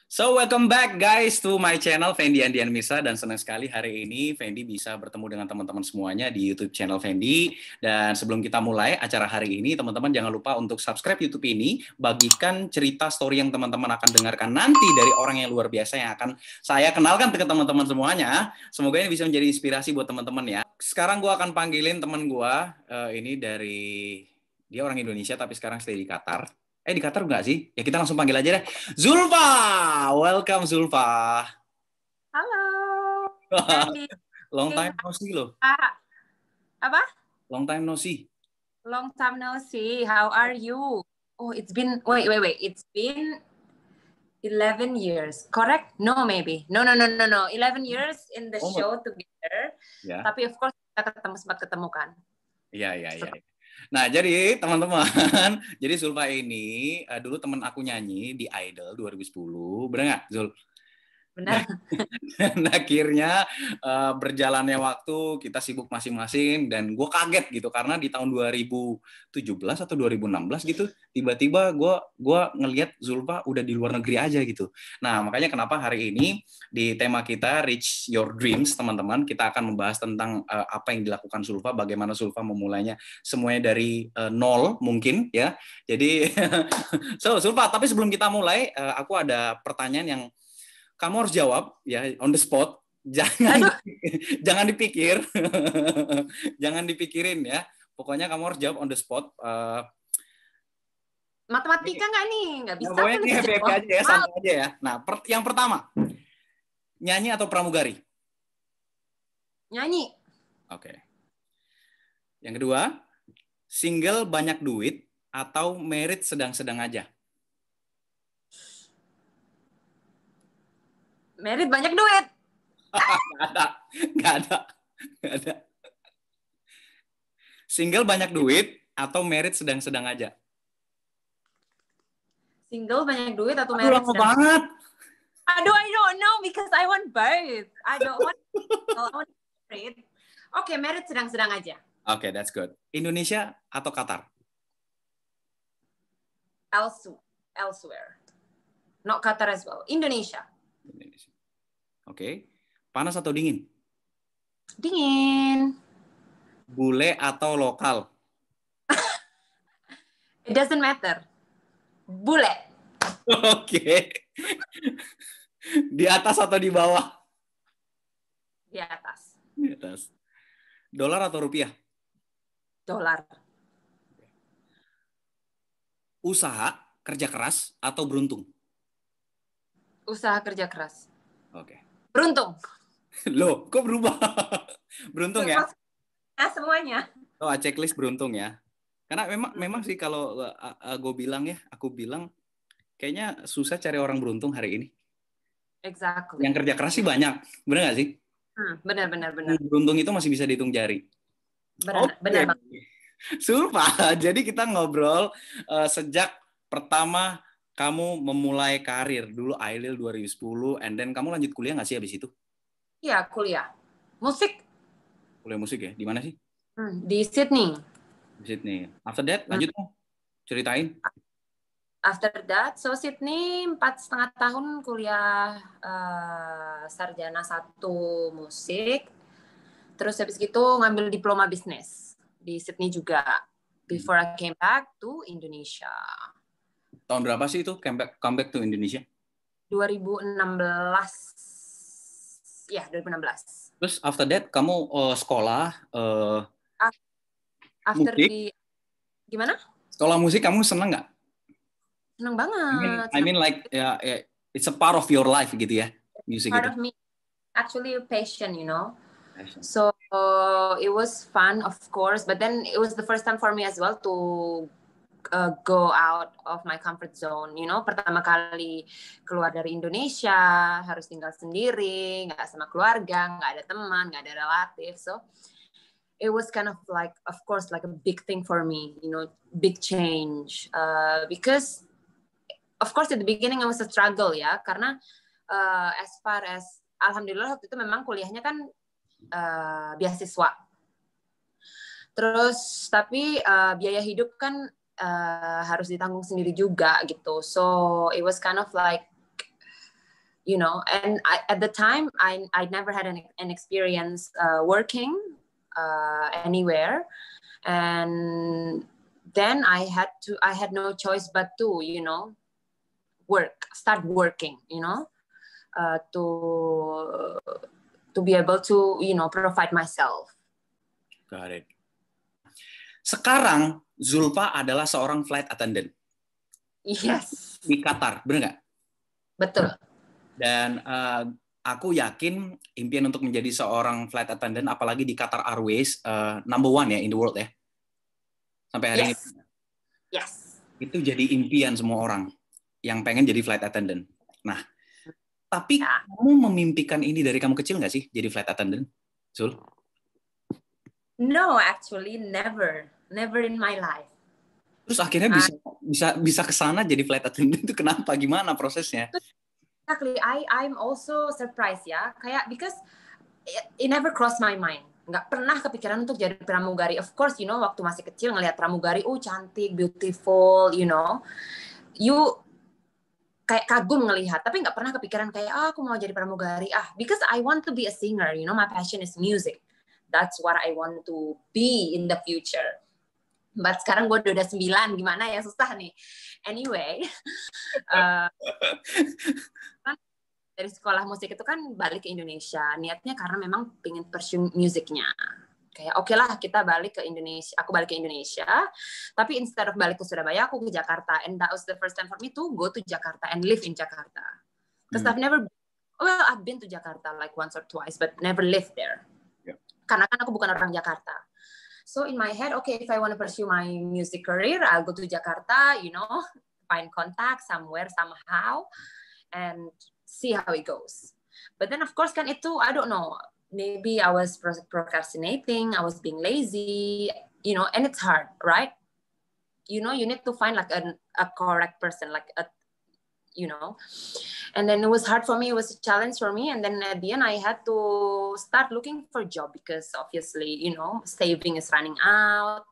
So welcome back guys to my channel Fendi Andian Misa, dan senang sekali hari ini Fendi bisa bertemu dengan teman-teman semuanya di YouTube channel Fendi. Dan sebelum kita mulai acara hari ini, teman-teman jangan lupa untuk subscribe YouTube ini, bagikan cerita story yang teman-teman akan dengarkan nanti dari orang yang luar biasa yang akan saya kenalkan ke teman-teman semuanya. Semoga ini bisa menjadi inspirasi buat teman-teman ya. Sekarang gue akan panggilin teman gue, ini dari dia orang Indonesia tapi sekarang stay di Qatar. Di Qatar nggak sih? Ya kita langsung panggil aja deh. Zulfa! Welcome Zulfa. Halo, Andy. Long time no see loh. Apa? Long time no see. Long time no see. How are you? Oh, it's been, wait. It's been 11 years, correct? No, maybe. No. 11 years in the show together. Yeah. Tapi of course kita sempat ketemu kan? Iya. Nah, jadi teman-teman, jadi Zulfa ini dulu teman aku nyanyi di Idol 2010, bener nggak, Zul? Benar. Dan akhirnya berjalannya waktu, kita sibuk masing-masing, dan gue kaget gitu, karena di tahun 2017 atau 2016 gitu, tiba-tiba gue ngelihat Zulfa udah di luar negeri aja gitu. Nah, makanya kenapa hari ini di tema kita Reach Your Dreams, teman-teman, kita akan membahas tentang apa yang dilakukan Zulfa, bagaimana Zulfa memulainya semuanya dari nol mungkin ya. Jadi, so Zulfa, tapi sebelum kita mulai, aku ada pertanyaan yang kamu harus jawab ya on the spot, jangan dipikir, jangan dipikirin ya. Pokoknya kamu harus jawab on the spot. Matematika nggak nih? Nggak bisa. Pokoknya ini happy aja ya, santai aja ya. Nah, yang pertama, nyanyi atau pramugari? Nyanyi. Oke. Yang kedua, single banyak duit atau married sedang-sedang aja? Merit banyak duit. Nggak ada. Single banyak duit atau merit sedang-sedang aja? Single banyak duit atau merit lama banget. Aduh, I don't know because I want both. I don't want merit. Oke, merit sedang-sedang aja. Oke, that's good. Indonesia atau Qatar? Elsewhere. Not Qatar as well. Indonesia. Oke. Panas atau dingin? Dingin. Bule atau lokal? It doesn't matter. Bule. Oke. Di atas atau di bawah? Di atas. Di atas. Dolar atau rupiah? Dolar. Usaha, kerja keras, atau beruntung? Usaha kerja keras. Oke. Beruntung. Loh, kok berubah? Beruntung ya? Semuanya. Oh, checklist beruntung ya. Karena memang sih kalau aku bilang kayaknya susah cari orang beruntung hari ini. Exactly. Yang kerja keras sih banyak, benar nggak sih? Benar. Beruntung itu masih bisa dihitung jari. Benar banget. Zulfa, jadi kita ngobrol sejak pertama kamu memulai karir dulu Ailil 2010, and then kamu lanjut kuliah nggak sih habis itu? Iya, kuliah. Musik. Kuliah musik ya? Di mana sih? Di Sydney. Di Sydney. After that, lanjut dong. Ceritain. After that, so Sydney 4,5 tahun kuliah sarjana 1 musik. Terus habis gitu ngambil diploma bisnis di Sydney juga. Before I came back to Indonesia. Tahun berapa sih itu comeback to Indonesia? 2016. Ya, 2016. Terus after that kamu sekolah after musik? Gimana? Sekolah musik kamu seneng nggak? Seneng banget. I mean like it's a part of your life gitu ya, music part itu. of me. Actually a passion, you know. Passion. So it was fun, of course, but then it was the first time for me as well to go out of my comfort zone, you know. Pertama kali keluar dari Indonesia, harus tinggal sendiri, nggak sama keluarga, nggak ada teman, nggak ada relatif. So it was kind of like, of course, like a big thing for me, you know, big change. Because of course at the beginning it was a struggle ya, karena as far as alhamdulillah waktu itu memang kuliahnya kan beasiswa. Terus tapi biaya hidup kan harus ditanggung sendiri juga gitu. So it was kind of like you know. And at the time, I never had an experience working anywhere, and then I had no choice but to, you know, start working, you know, to be able to, you know, provide myself. Got it. Sekarang Zulfa adalah seorang flight attendant. Yes. Di Qatar, bener nggak? Betul. Dan aku yakin impian untuk menjadi seorang flight attendant, apalagi di Qatar Airways, number one ya in the world ya. Sampai hari ini. Yes. Itu jadi impian semua orang yang pengen jadi flight attendant. Nah, tapi kamu memimpikan ini dari kamu kecil nggak sih, jadi flight attendant, Zul? No, actually never in my life. Terus akhirnya bisa ke sana jadi flight attendant itu kenapa? Gimana prosesnya? Exactly, I'm also surprised ya, kayak because it never crossed my mind. Nggak pernah kepikiran untuk jadi pramugari. Of course, you know, waktu masih kecil ngelihat pramugari, cantik, beautiful, you know, you kayak kagum ngelihat, tapi nggak pernah kepikiran kayak aku mau jadi pramugari. Because I want to be a singer, you know, my passion is music. That's what I want to be in the future. But sekarang gue udah 9, gimana ya, susah nih. Anyway, dari sekolah musik itu kan balik ke Indonesia. Niatnya karena memang pengen pursue musiknya. Kayak oke lah, kita balik ke Indonesia. Aku balik ke Indonesia. Tapi instead of balik ke Surabaya, aku ke Jakarta. And that was the first time for me to go to Jakarta and live in Jakarta. Because I've been to Jakarta like once or twice, but never lived there. Yeah. Karena kan aku bukan orang Jakarta. So in my head, okay, if I want to pursue my music career, I'll go to Jakarta, you know, find contact somewhere, somehow, and see how it goes. But then, of course, kan itu, I don't know, maybe I was procrastinating, I was being lazy, you know, and it's hard, right? You know, you need to find like a correct person, like you know. And then it was hard for me, it was a challenge for me. And then at the end, I had to start looking for a job because obviously, you know, saving is running out.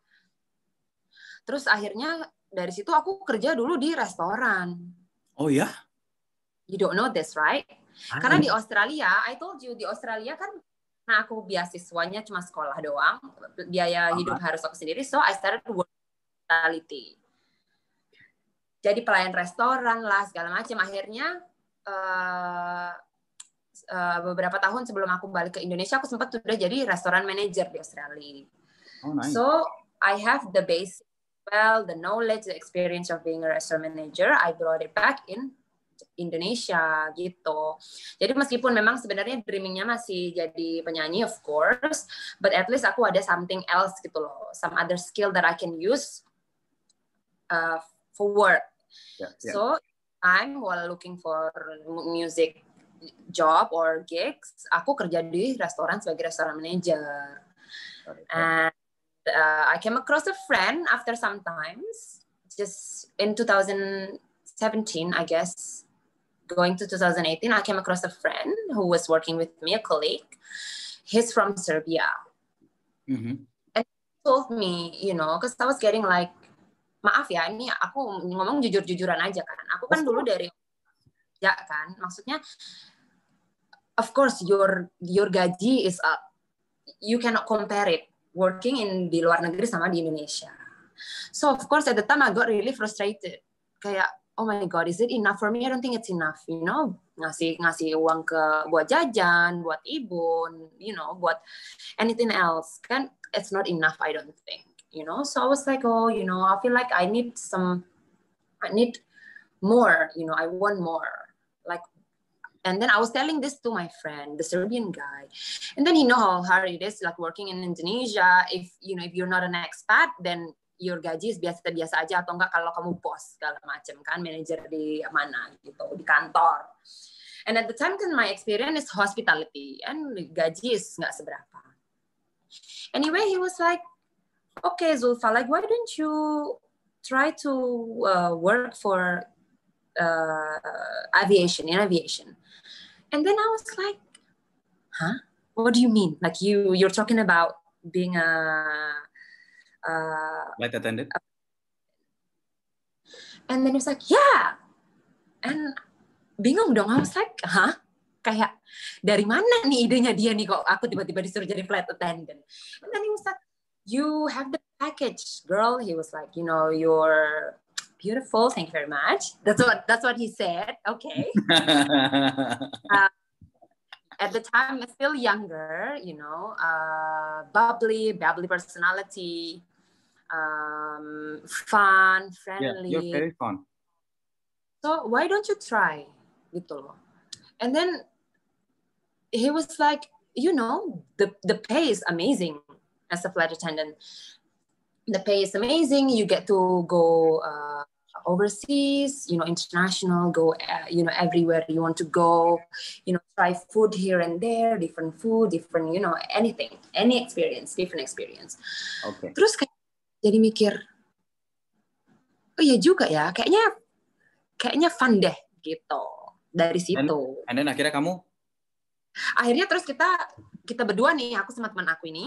Terus akhirnya dari situ aku kerja dulu di restoran. Oh ya? You don't know this, right? Karena di Australia, I told you, di Australia kan, nah aku beasiswanya cuma sekolah doang, biaya hidup harus aku sendiri, so I started to work hospitality. Jadi pelayan restoran lah, segala macam. Akhirnya beberapa tahun sebelum aku balik ke Indonesia, aku sempat sudah jadi restoran manager di Australia. Oh, nice. So I have the basic, the knowledge, the experience of being a restaurant manager. I brought it back in Indonesia gitu. Jadi meskipun memang sebenarnya dreamingnya masih jadi penyanyi, of course, but at least aku ada something else gitu loh, some other skill that I can use for work. Yeah. So I'm while looking for music job or gigs, aku kerja di restoran sebagai restoran manager. And I came across a friend after some times, just in 2017, I guess, going to 2018, I came across a friend who was working with me, a colleague. He's from Serbia. Mm-hmm. And he told me, you know, because I was getting like, maaf ya, ini aku ngomong jujur-jujuran aja kan. Aku kan dulu dari ya kan, maksudnya of course your gaji is up. You cannot compare it working di luar negeri sama di Indonesia. So of course at the time I got really frustrated. Kayak oh my god, is it enough for me? I don't think it's enough, you know. Ngasih uang buat jajan, buat ibu, you know, buat anything else. Kan it's not enough, I don't think. You know, so I was like, oh, you know, I feel like I need more, you know, I want more. Like, and then I was telling this to my friend, the Serbian guy, and then he know how hard it is, like working in Indonesia. If you know, if you're not an expat, then your gaji is biasa-biasa aja, atau enggak kalau kamu bos segala macam kan, manajer di mana gitu, di kantor. And at the time kan my experience is hospitality, and gaji is nggak seberapa. Anyway, he was like, okay, Zulfa, like, why don't you try to work for aviation? And then I was like, huh? What do you mean? Like you're talking about being a flight attendant? And then he was like, yeah. And bingung dong. I was like, hah? Kayak dari mana nih idenya dia nih kok aku tiba-tiba disuruh jadi flight attendant. And then he was like, you have the package, girl. He was like, you're beautiful. Thank you very much. That's what he said. Okay. At the time, I'm still younger, bubbly personality, fun, friendly. Yeah, you're very fun. So why don't you try? Gitu loh. And then he was like, the pay is amazing as a flight attendant. The pay is amazing. You get to go overseas, international, go, everywhere you want to go, try food here and there, different food, different, anything, any experience, different experience. Okay. Terus kayak jadi mikir, oh iya juga ya, kayaknya fun deh gitu dari situ. And then akhirnya terus kita berdua nih, aku sama teman aku ini,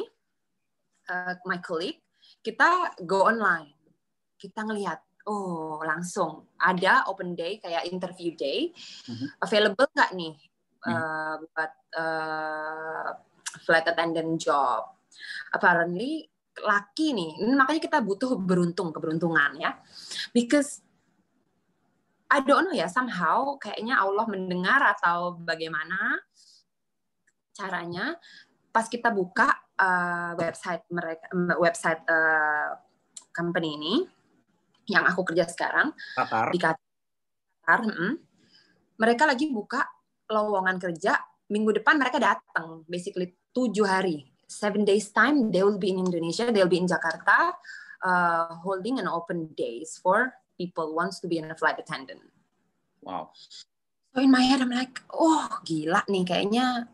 my colleague, kita go online, kita ngelihat, oh langsung ada open day kayak interview day, available nggak nih buat flight attendant job? Apparently laki nih, makanya kita butuh keberuntungan ya, because I don't know ya, somehow kayaknya Allah mendengar atau bagaimana caranya, pas kita buka website company ini yang aku kerja sekarang di Qatar, mereka lagi buka lowongan kerja, minggu depan mereka datang, basically 7 hari, 7 days time they will be in Indonesia, they'll be in Jakarta, holding an open days for people wants to be a flight attendant. Wow. So in my head I'm like, oh gila nih kayaknya,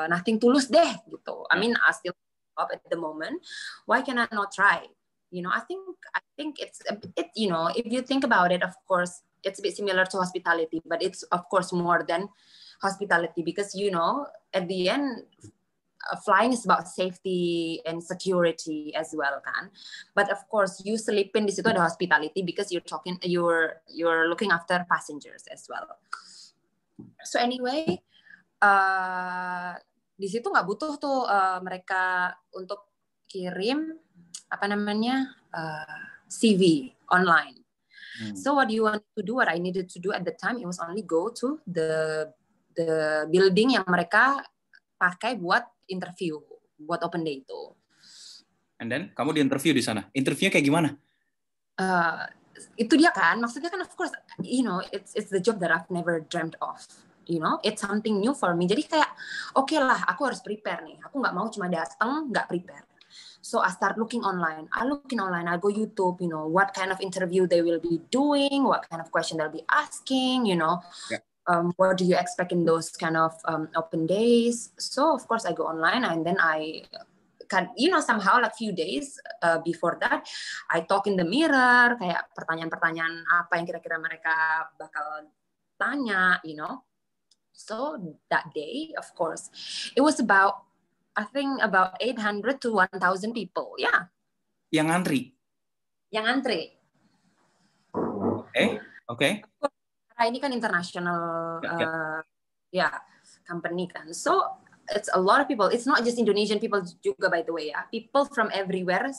nothing tulus deh gitu. I mean, I still up at the moment. Why can I not try? I think it's if you think about it, of course, it's a bit similar to hospitality, but it's of course more than hospitality because at the end, flying is about safety and security as well kan. But of course, you selipin di situ ada hospitality because you're looking after passengers as well. So anyway, di situ nggak butuh tuh mereka untuk kirim CV online. So what you want to do, what I needed to do at the time, it was only go to the building yang mereka pakai buat interview, buat open day itu. And then kamu di interview di sana. Interviewnya kayak gimana? Itu dia kan, maksudnya kan of course, it's the job that I've never dreamt of. It's something new for me. Jadi kayak, oke lah, aku harus prepare nih. Aku nggak mau cuma datang, nggak prepare. So I start looking online. I go YouTube, what kind of interview they will be doing, what kind of question they'll be asking, Yeah. What do you expect in those kind of open days? So of course I go online and then I can, somehow like few days before that, I talk in the mirror, kayak pertanyaan-pertanyaan apa yang kira-kira mereka bakal tanya, So that day, of course, it was about 800 to 1,000 people, yeah. Yang antri. Okay. Ini kan international company kan. So it's a lot of people. It's not just Indonesian people juga, by the way, ya. People from everywhere.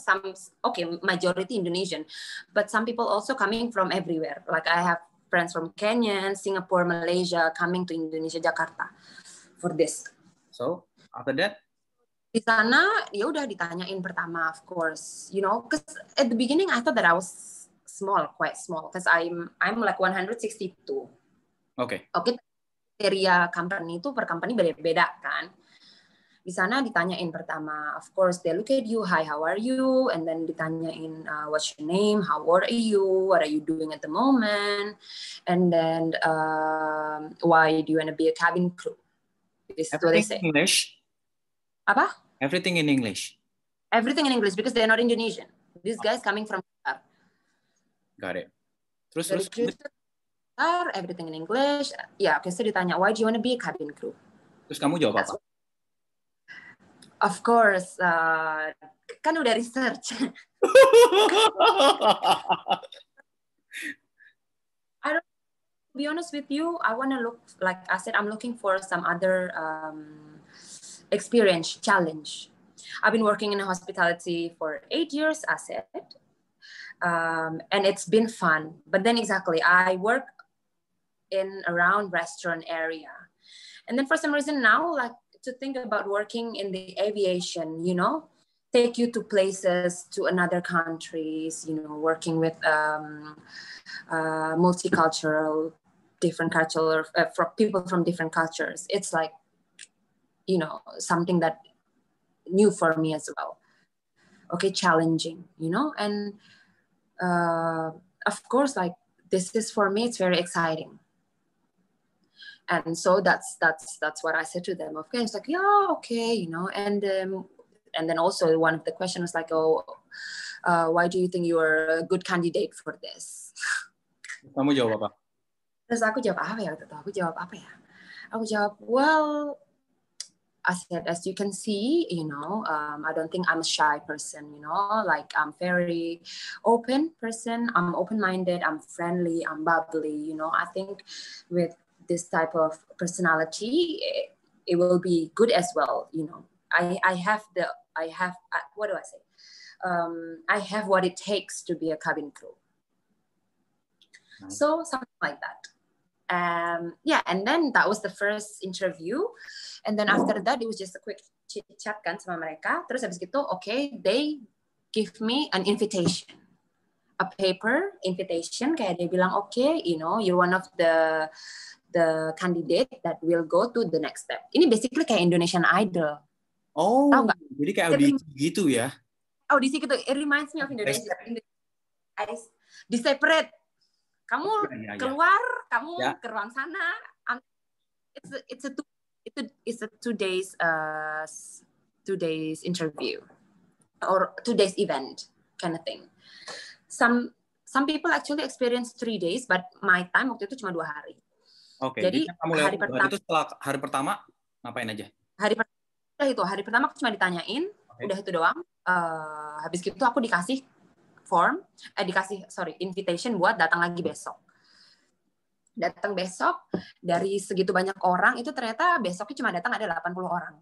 Majority Indonesian, but some people also coming from everywhere. Like I have friends from Kenya, Singapore, Malaysia coming to Indonesia, Jakarta for this. So after that, di sana ya udah ditanyain pertama, of course, because at the beginning I thought that I was quite small, because I'm like 162. Okay. Kriteria company itu per company beda-beda kan. Di sana ditanyain pertama, of course they look at you, hi, how are you, and then ditanyain what's your name, how old are you, what are you doing at the moment, and then why do you want to be a cabin crew. This is what they say. English. Apa? Everything in English. Everything in English because they're not Indonesian. These guys coming from Qatar. Got it. Terus everything in English. Ya, oke, so ditanya, why do you want to be a cabin crew? Terus kamu jawab apa? Of course, kan udah research. I don't be honest with you, I want to look, like I said, I'm looking for some other experience, challenge. I've been working in hospitality for 8 years, I said, and it's been fun. But then exactly, I work in around restaurant area. And then for some reason now, like to think about working in the aviation, you know, take you to places, to another countries, you know, working with multicultural, different cultural, from people from different cultures. It's like, you know, something that new for me as well. Okay, challenging, you know, and of course, like this is for me, it's very exciting. And so that's what I said to them. Okay, it's like, yeah, okay, you know, and then also one of the questions was like, oh, why do you think you are a good candidate for this? Kamu jawab apa? Terus aku jawab apa ya? Aku jawab, well, I said, as you can see, you know, I don't think I'm a shy person, you know, like I'm very open person. I'm open-minded, I'm friendly, I'm bubbly, you know. I think with this type of personality, it will be good as well, you know. I have what do I say? I have what it takes to be a cabin crew. Nice. So something like that. Yeah, and then that was the first interview, and then after that it was just a quick chit chat kan sama mereka. Terus habis gitu, okay, they give me an invitation, a paper invitation, kayak dia bilang, okay, you know, you're one of the candidate that will go to the next step. Ini basically kayak Indonesian Idol. Oh, jadi kayak audisi gitu ya? Audisi gitu. It reminds me of Indonesia. Di separate. Kamu keluar, kamu ke ruang sana. It's a 2 days 2 days interview or 2 days event kind of thing. Some people actually experience 3 days, but my time waktu itu cuma 2 hari. Oke. Jadi kamu hari pertama itu setelah hari pertama ngapain aja? Hari pertama aku cuma ditanyain, udah itu doang. Habis itu aku dikasih invitation buat datang lagi besok. Datang besok, dari segitu banyak orang, itu ternyata besoknya cuma datang ada 80 orang.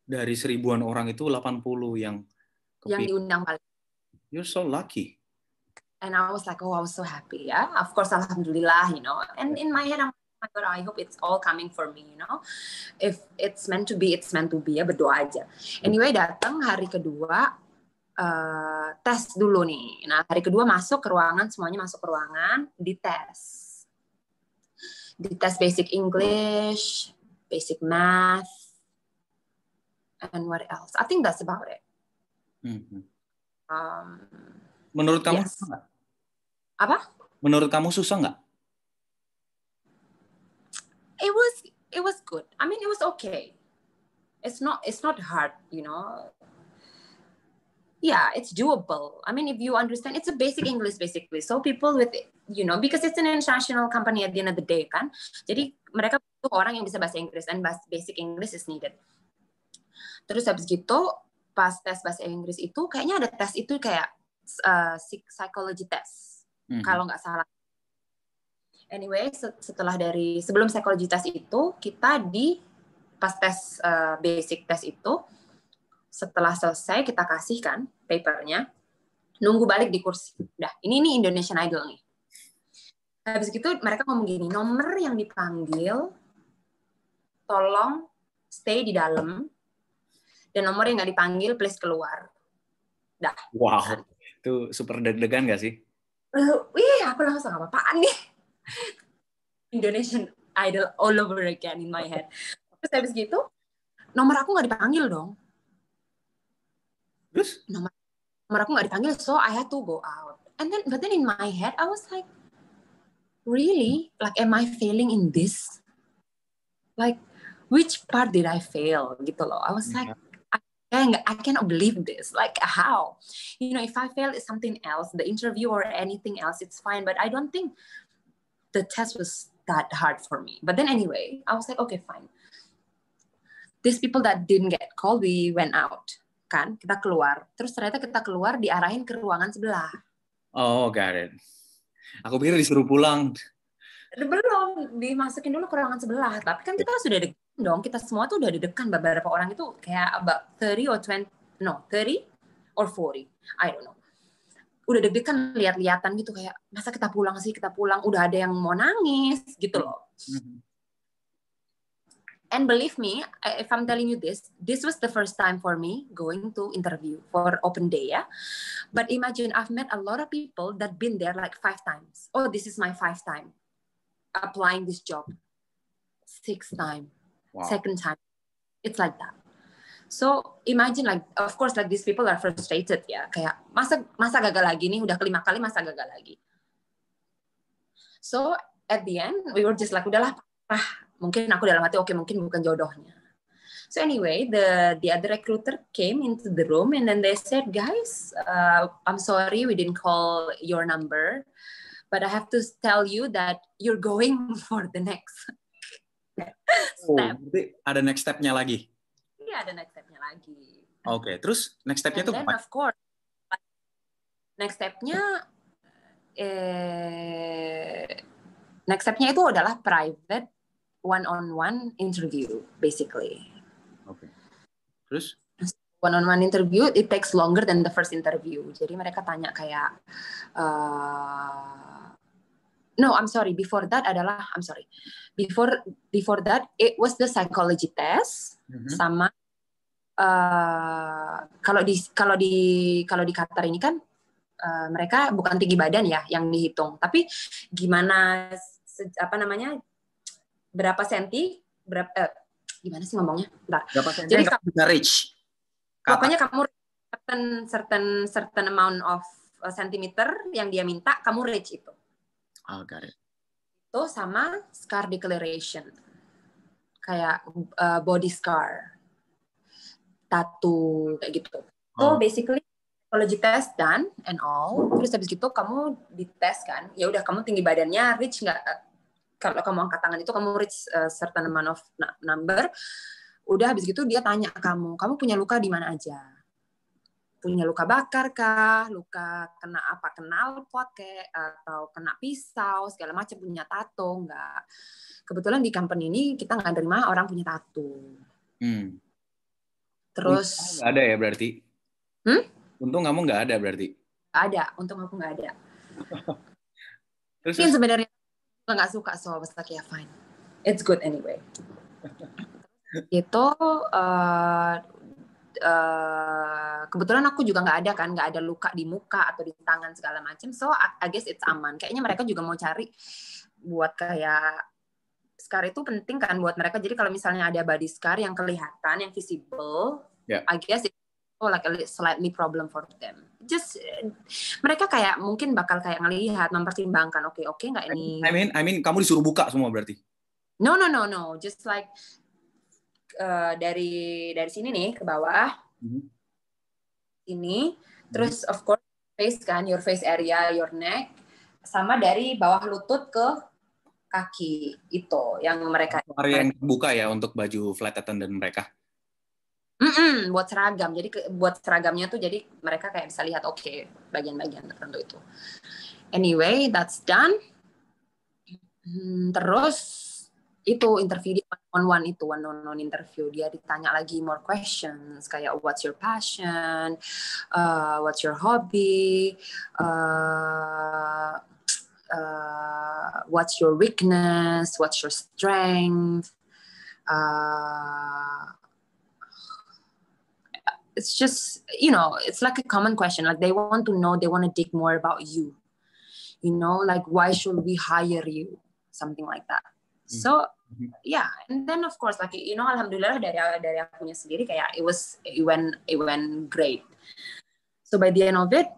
Dari 1000-an orang itu 80 yang diundang paling. You're so lucky. And I was like, oh, I was so happy, ya. Yeah? Of course, alhamdulillah, you know. And in my head, I'm like, oh my God, I hope it's all coming for me, you know. If it's meant to be, it's meant to be, ya, berdoa aja. Anyway, datang hari kedua, tes dulu nih. Nah, hari kedua masuk ke ruangan, semuanya masuk ke ruangan, dites. Dites basic English, basic math, and what else? I think that's about it. Menurut kamu susah nggak? Apa? Menurut kamu susah nggak? It was good. I mean, it was okay. It's not hard, you know. Yeah, it's doable. I mean, if you understand, it's a basic English basically. So people with, you know, because it's an international company at the end of the day, kan. Jadi mereka butuh orang yang bisa bahasa Inggris, and basic English is needed. Terus habis gitu, pas tes bahasa Inggris itu, kayaknya ada tes itu kayak psychology test, kalau nggak salah. Anyway, sebelum psychology test itu, kita pas tes basic test itu, setelah selesai kita kasihkan papernya, nunggu balik di kursi. Udah, ini Indonesian Idol nih. Habis gitu mereka ngomong gini, nomor yang dipanggil tolong stay di dalam, dan nomor yang nggak dipanggil please keluar. Dah. Wow, itu super deg-degan nggak sih? Wih, aku langsung apaan nih? Indonesian Idol all over again in my head. Terus habis gitu, nomor aku nggak dipanggil dong. Terus? Nomor aku nggak dipanggil, so I had to go out. But then in my head, I was like, really? Like, am I failing in this? Like, which part did I fail? Gitu loh. I was like, I cannot believe this. Like, how? You know, if I fail is something else, the interview or anything else, it's fine. But I don't think the test was that hard for me. But then anyway, I was like, okay, fine. These people that didn't get called, we went out. Kan, kita keluar. Terus ternyata kita keluar diarahin ke ruangan sebelah. Oh, got it. Aku pikir disuruh pulang. Belum dimasukin dulu ke ruangan sebelah, tapi kan kita sudah deg-degan dong, kita semua tuh udah deg-degan. Beberapa orang itu kayak about 30 or 20, no 30 or 40, I don't know. Udah deg-degan lihat-lihatan gitu, kayak masa kita pulang sih, kita pulang, udah ada yang mau nangis gitu loh. And believe me, if I'm telling you this was the first time for me going to interview for open day, ya. But imagine I've met a lot of people that been there like 5 times. Oh, this is my 5th time applying this job. 6th time, wow. 2nd time, it's like that. So imagine like, of course like these people are frustrated ya, kayak masa gagal lagi nih, udah kelima kali masa gagal lagi. So at the end we were just like, udahlah, mungkin aku dalam hati, okay, mungkin bukan jodohnya. So anyway, the other recruiter came into the room and then they said, guys, I'm sorry we didn't call your number, but I have to tell you that you're going for the next step. Berarti ada next step-nya lagi? Iya, ada next step-nya lagi. Oke, terus next step-nya itu apa? Of course, next step-nya itu adalah private one-on-one interview, basically. Oke. Terus? One-on-one interview, it takes longer than the first interview. Jadi mereka tanya kayak, before that, it was the psychology test, sama kalau di Qatar ini kan mereka bukan tinggi badan ya yang dihitung, tapi gimana berapa senti, gimana sih ngomongnya? Bentar. Berapa senti jadi kamu bisa reach? Pokoknya kamu certain amount of sentimeter yang dia minta, kamu reach itu. Oh, got it. Itu sama scar declaration. Kayak body scar. Tattoo kayak gitu. So basically psychology test done and all. Terus habis gitu kamu dites kan. Ya udah, kamu tinggi badannya reach nggak? Kalau kamu angkat tangan itu kamu reach certain amount of number. Udah habis gitu dia tanya kamu punya luka di mana aja? Punya luka bakar kah? Luka kena apa? Knalpot kayak, atau kena pisau segala macam, punya tato nggak? Kebetulan di company ini kita nggak nerima orang punya tato. Terus nggak ada ya berarti? Untung kamu nggak ada berarti? Ada, untung aku nggak ada. Terus sebenarnya nggak suka, so I was like, yeah, fine, it's good anyway. Itu kebetulan aku juga nggak ada luka di muka atau di tangan segala macam, so I guess it's aman. Kayaknya mereka juga mau cari buat kayak scar itu penting kan buat mereka. Jadi kalau misalnya ada body scar yang kelihatan, yang visible, I guess it's like a slightly problem for them. Just mereka kayak mungkin bakal kayak ngelihat, mempertimbangkan, oke nggak ini. I mean kamu disuruh buka semua berarti? No. Just like dari sini nih ke bawah, ini, terus of course face kan, your face area, your neck, sama dari bawah lutut ke kaki, itu yang mereka. Area yang terbuka ya untuk baju flight attendant mereka. Buat seragam. Jadi buat seragamnya tuh jadi mereka kayak bisa lihat bagian-bagian tertentu itu. Anyway, that's done. Terus itu interview di one-on-one interview, dia ditanya lagi more questions kayak what's your passion, what's your hobby, what's your weakness, what's your strength. It's just, it's like a common question. Like they want to know, they want to dig more about you. Like why should we hire you? Something like that. So, yeah. And then of course, like, alhamdulillah dari akunya sendiri kayak it went great. So by the end of it,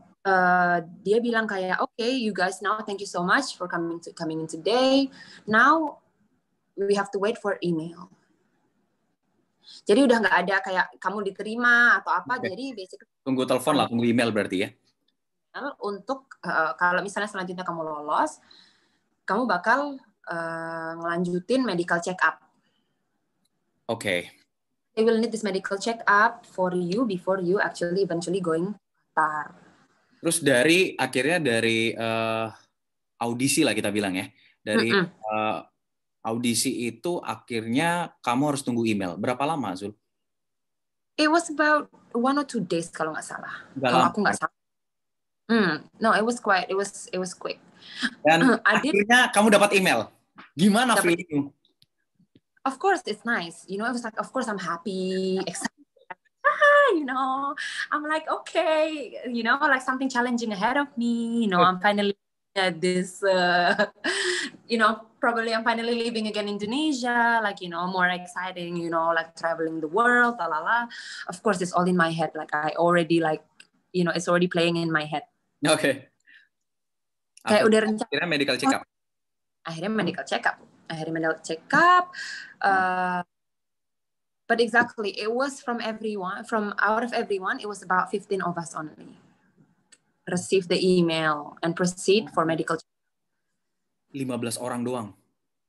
dia bilang kayak, okay, you guys now, thank you so much for coming in today. Now we have to wait for email. Jadi udah nggak ada kayak kamu diterima atau apa. Jadi basically tunggu telepon lah, tunggu email berarti ya. Untuk kalau misalnya selanjutnya kamu lolos, kamu bakal ngelanjutin medical check up. Okay. They will need this medical check up for you before you actually eventually going Qatar. Terus akhirnya dari audisi lah kita bilang ya. Dari audisi itu akhirnya kamu harus tunggu email. Berapa lama, Zul? It was about 1 or 2 days kalau nggak salah. Nggak Kalau lama. aku nggak salah. No, it was quick. Dan I did. akhirnya kamu dapat email. Gimana feelingmu? Of course, it's nice. You know, it was like, of course, I'm happy, excited. You know, I'm like, okay, you know, like something challenging ahead of me. You know, I'm finally at this, you know, probably I'm finally living again in Indonesia, like, you know, more exciting, you know, like traveling the world, la la la. Of course, it's all in my head. Like, I already, like, you know, it's already playing in my head. Oke. Kayak udah rencana. Akhirnya medical check up. Akhirnya medical check up. But exactly, it was from out of everyone, it was about 15 of us only receive the email and proceed for medical check up. 15 orang doang.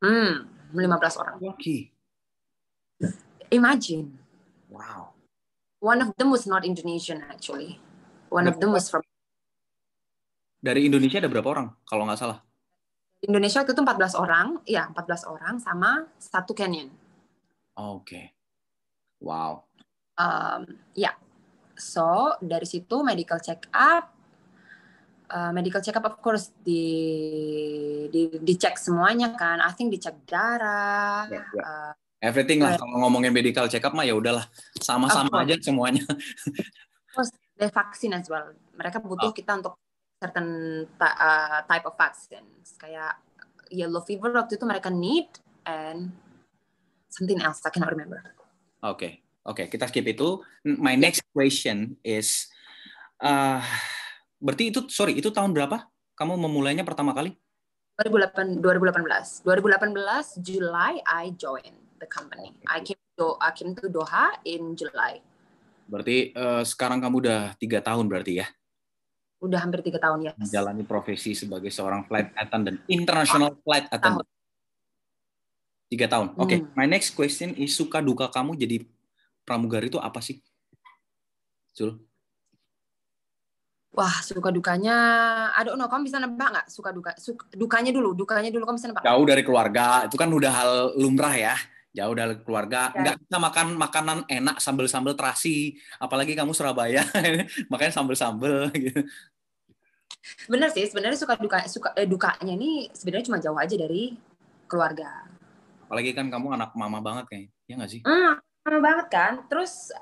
15 orang. Lucky. Imagine. Wow. One of them was not Indonesian actually. One of them was from. Dari Indonesia ada berapa orang kalau nggak salah? Indonesia itu 14 orang, ya 14 orang sama 1 Kenyan. Oke. Wow. Ya, so dari situ medical check up of course dicek semuanya kan. I think dicek darah. Everything lah. Kalau ngomongin medical check up mah ya udahlah sama-sama aja semuanya. Terus the vaccine as well. Mereka butuh kita untuk certain type of vaccines. Kayak yellow fever waktu itu mereka need and something else I cannot remember. Oke, kita skip itu. My next question is, berarti itu tahun berapa? Kamu memulainya pertama kali? 2018 July I joined the company. I came to Doha in July. Berarti sekarang kamu udah 3 tahun berarti ya? Udah hampir 3 tahun ya. Yes. Menjalani profesi sebagai seorang flight attendant, international flight attendant. 3 tahun. Oke. My next question is, suka duka kamu jadi pramugari itu apa sih, Zul? Wah, suka dukanya, I don't know, kamu bisa nebak nggak? Dukanya dulu, kamu bisa nebak? Jauh dari keluarga, itu kan udah hal lumrah ya. Jauh dari keluarga, nggak bisa makan makanan enak sambel-sambel terasi, apalagi kamu Surabaya, makanya sambel-sambel gitu. Bener sih, sebenarnya dukanya ini sebenarnya cuma jauh aja dari keluarga. Apalagi kan kamu anak mama banget kayaknya, ya nggak sih? Mama banget kan. Terus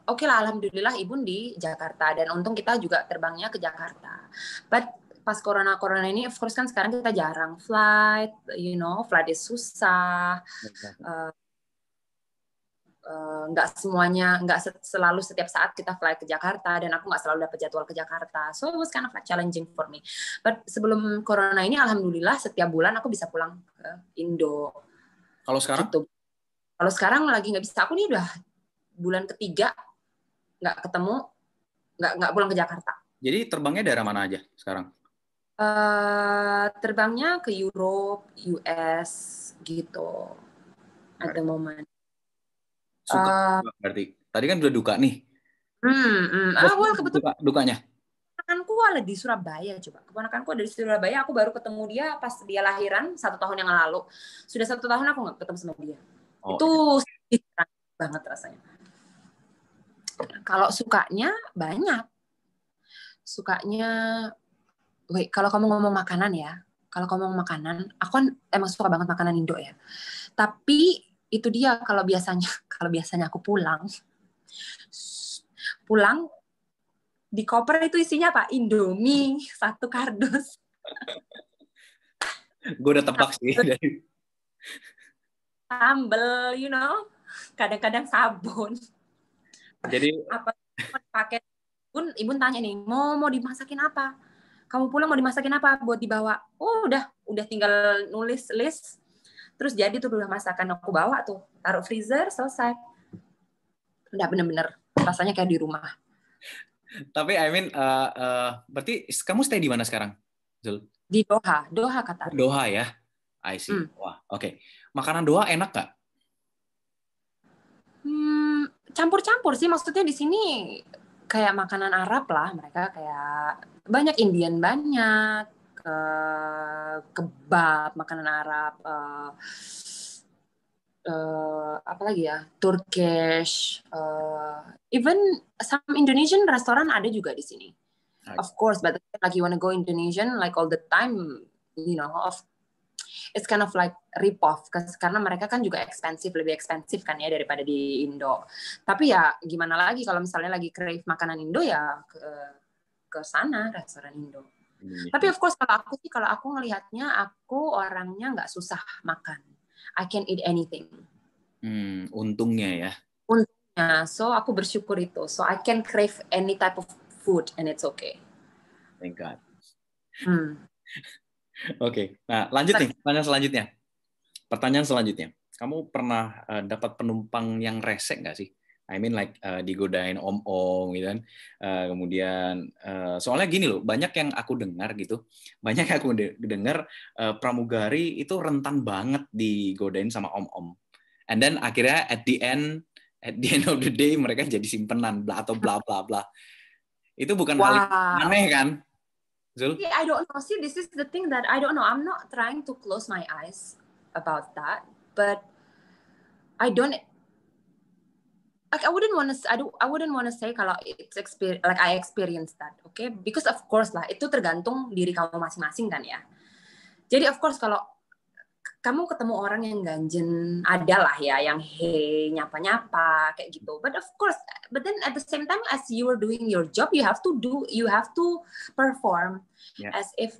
oke lah, alhamdulillah ibu di Jakarta dan untung kita juga terbangnya ke Jakarta. But pas corona ini, of course kan sekarang kita jarang flight, you know, flight is susah. Nggak selalu setiap saat kita fly ke Jakarta dan aku nggak selalu dapat jadwal ke Jakarta, so it was kind of like challenging for me. But sebelum corona ini alhamdulillah setiap bulan aku bisa pulang ke Indo. Kalau sekarang? Gitu. Kalau sekarang lagi nggak bisa, aku nih udah bulan ketiga nggak ketemu, nggak pulang ke Jakarta. Jadi terbangnya daerah mana aja sekarang? Terbangnya ke Europe, US gitu at the moment. Suka berarti. Tadi kan udah duka nih. Kebetulan dukanya. Keponakanku ada di Surabaya, coba. Keponakanku ada di Surabaya, aku baru ketemu dia pas dia lahiran 1 tahun yang lalu. Sudah 1 tahun aku nggak ketemu sama dia. Itu sedih banget rasanya. Kalau sukanya banyak. Kalau kamu ngomong makanan ya, aku kan emang suka banget makanan Indo ya. Tapi itu dia, kalau biasanya aku pulang di koper itu isinya apa? Indomie 1 kardus. Gue udah tebak sih dari sambel, you know, kadang-kadang sabun. Jadi apa pakai ibu tanya nih, mau dimasakin apa? Kamu pulang mau dimasakin apa buat dibawa? Oh, udah tinggal nulis list. Terus jadi tuh udah masakan aku bawa tuh, taruh freezer, selesai. Udah bener-bener rasanya kayak di rumah. Tapi I mean, berarti kamu stay di mana sekarang, Zul? Di Doha Qatar. Doha ya, I see. Wah, oke. Makanan Doha enak nggak? Campur-campur sih, maksudnya di sini kayak makanan Arab lah, mereka kayak banyak Indian, banyak kebab, makanan Arab, apa lagi ya, Turkish, even some Indonesian restoran ada juga di sini. Of course, but like you wanna go Indonesian like all the time, you know, it's kind of like rip off karena mereka kan juga lebih expensive kan ya daripada di Indo. Tapi ya gimana lagi kalau misalnya lagi crave makanan Indo ya ke sana restoran Indo. Tapi of course kalau aku ngelihatnya aku orangnya nggak susah makan. I can eat anything. Untungnya ya. Untungnya, so aku bersyukur itu. So I can crave any type of food and it's okay. Thank God. Oke, nah lanjut nih pertanyaan selanjutnya. Kamu pernah dapat penumpang yang rese nggak sih? I mean like digodain om-om gitu kan. Kemudian soalnya gini loh, banyak yang aku dengar pramugari itu rentan banget digodain sama om-om. And then akhirnya at the end of the day mereka jadi simpenan atau bla bla bla. Itu bukan hal yang aneh kan? Zul? Yeah, I don't know. See, this is the thing that I don't know. I'm not trying to close my eyes about that, but I don't. Like I wouldn't want to say kalau it's like I experienced that, okay? Because of course lah, itu tergantung diri kamu masing-masing kan ya. Jadi of course kalau kamu ketemu orang yang ganjen, ada lah ya yang nyapa-nyapa kayak gitu. But then at the same time as you are doing your job, you have to perform as if